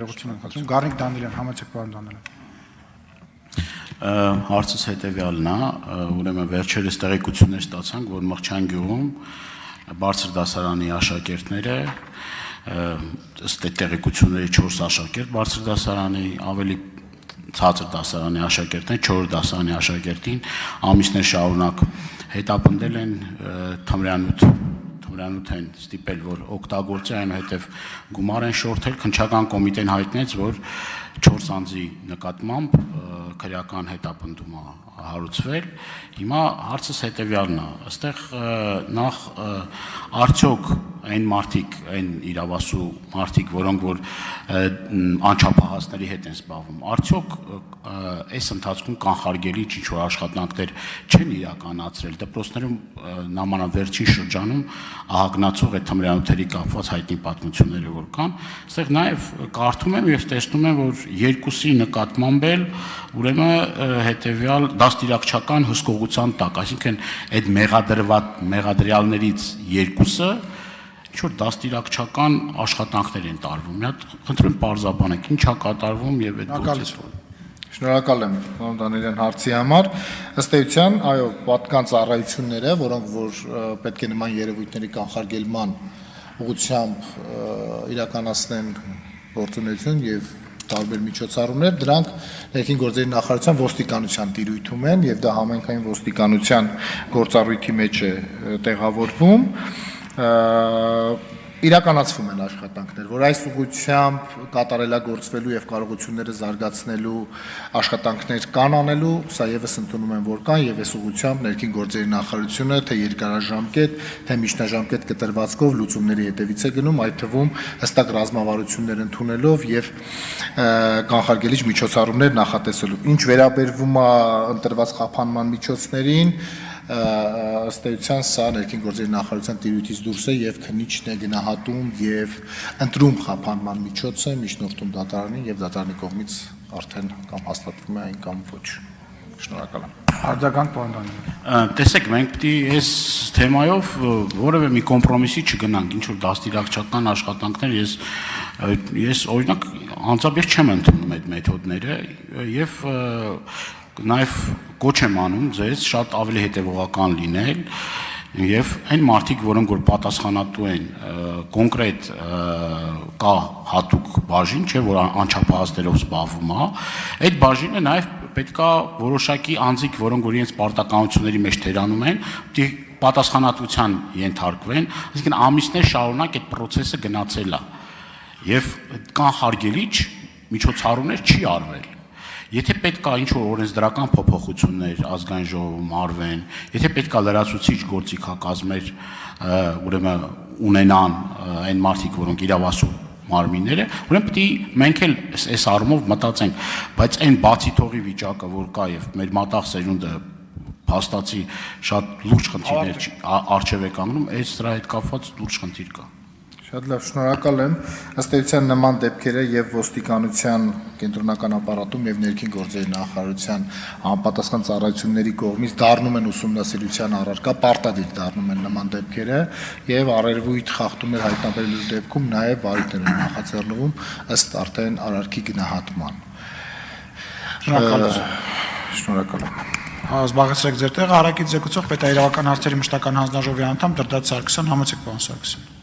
Գառնիկ Դանիելյան, համեցեք պարոն Դանիելյան։ Հարցս հետևյալն է, ուրեմն վերջերս տեղեկություններ ստացանք, որ Մղջան գյուղում բարձր դասարանի աշակերտները, ըստ տեղեկությունների 4 աշակերտ բարձր դասարանի, ավելի ցածր դասարանի աշակերտներ, 4 դասարանի աշակերտին ամիսներ շարունակ հետապնդել են թմրանյութ են ստիպել, որ օգտագործի, այնուհետև գումար են շորթել, քննչական կոմիտեն հայտնեց, որ 4 անձի նկատմամբ քրեական հետապնդում է հարուցվել։ Հիմա հարցս հետևյալն է, այստեղ նախ արդյոք այն մարդիկ, այն իրավասու մարդիկ, որոնք որ անչափահասների հետ են զբաղվում, արդյոք այս ընթացքում կանխարգելի ինչ-որ աշխատանքներ չեն իրականացրել, դպրոցներում նամանավերջին շրջանում ահագնացող այդ թմրանյութերի կապված հայտնի պատմությունները որ կան, այստեղ նաև կարդում եմ եւ տեսնում եմ, որ երկուսի նկատմամբ էլ ուրեմն հետեւյալ դաստիարակչական հսկողության տակ, այսինքն այդ մեղադրյալներից երկուսը ինչ-որ դաստիարակչական աշխատանքներ են տարվում։ Մի հատ խնդրում պարզաբանեք, ինչ է կատարվում եւ այդ գործը։ Շնորհակալ եմ պարոն Դանիելյան հարցի համար։ Ըստ էության, այո, պատկան ծառայությունները, որոնք որ պետք է նման երևույթների կանխարգելման ուղղությամբ իրականացնեն գործունեություն եւ տարբեր միջոցառումներ, դրանք ներքին գործերի նախարարության ոստիկանության տիրույթում են եւ դա համայնքային ոստիկանության գործառույթի մեջ է տեղավորվում։ Իրականացվում են աշխատանքներ, որ այս ուղղությամբ կատարելագործվելու եւ կարողությունները զարգացնելու աշխատանքներ կան անելու, սա եւս ընդունում եմ, որ կան եւ այս ուղղությամբ ներքին գործերի նախարարությունը թե երկարաժամկետ, թե միջնաժամկետ կտրվածքով լուծումների հետևից է գնում, այդ թվում հստակ ռազմավարություններ ընդունելով եւ կանխարգելիչ միջոցառումներ նախատեսելով։ Ինչ վերաբերվում է ընտրված խափանման միջոցներին, ըստ էության սա ներքին գործերի նախարարության տիրույթից դուրս է եւ քննիչն է գնահատում եւ ընտրում խափանման միջոցը միջնորդում դատարանին եւ դատարանի կողմից արդեն կամ հաստատվում է այն կամ ոչ։ Շնորհակալ եմ։ Արձագանք պարոն Դանիելյան։ Տեսեք, մենք պիտի այս թեմայով որևէ մի կոմպրոմիսի չգնանք, ինչ որ դաստիարակչական աշխատանքներ ես օրինակ անձամբ չեմ ընդունում այդ մեթոդները եւ նաև կոչ եմ անում ձեզ շատ ավելի հետևողական լինել եւ այն մարդիկ, որոնք որ պատասխանատու են կոնկրետ կա հատուկ բաժին, չէ, որ անչափահասներով զբաղվում է, այդ բաժինը նաև պետքա որոշակի անձիկ, որոնք որ իրենց պարտականությունների մեջ թերանում են, պիտի պատասխանատվության ենթարկվեն, այսինքն ամիսներ շարունակ այդ process-ը գնացել է եւ կանխարգելիչ միջոցառումներ չի արվել։ Եթե պետք է ինչ-որ օրենսդրական փոփոխություններ ազգային ժողովում արվեն, եթե պետք է լրացուցիչ գործիքակազմեր ուրեմն ունենան այն մարդիկ, որոնք իրավասու մարմինները, ուրեմն պիտի մենք էլ այս առումով մտածենք, բայց այն բացի թողի վիճակը, որ կա եւ մեր մտաղ սերունդը փաստացի շատ լուրջ խնդիրներ արժև է կանգնում, այս դրա հետ կապված լուրջ խնդիր կա։ Շատ լավ, շնորհակալ եմ։ Ըստ էության նման դեպքերը եւ ոստիկանության կենտրոնական ապարատում եւ ներքին գործերի նախարարության անպատասխան ծառայությունների կողմից դառնում են ուսումնասիրության առարկա, պարտադիր դառնում են նման դեպքերը եւ առերևույթ խախտումներ հայտնաբերելու դեպքում նաեւ վարույթներ են նախաձեռնվում ըստ արդեն արարքի գնահատման։ Շնորհակալ եմ։ Զբաղեցրեք ձեր տեղը, հարակից զեկուցող պետաիրավական հարցերի մշտական հանձնաժողովի անդամ Դրդատ Սարգսյան, համեցեք պարոն Սարգսյան։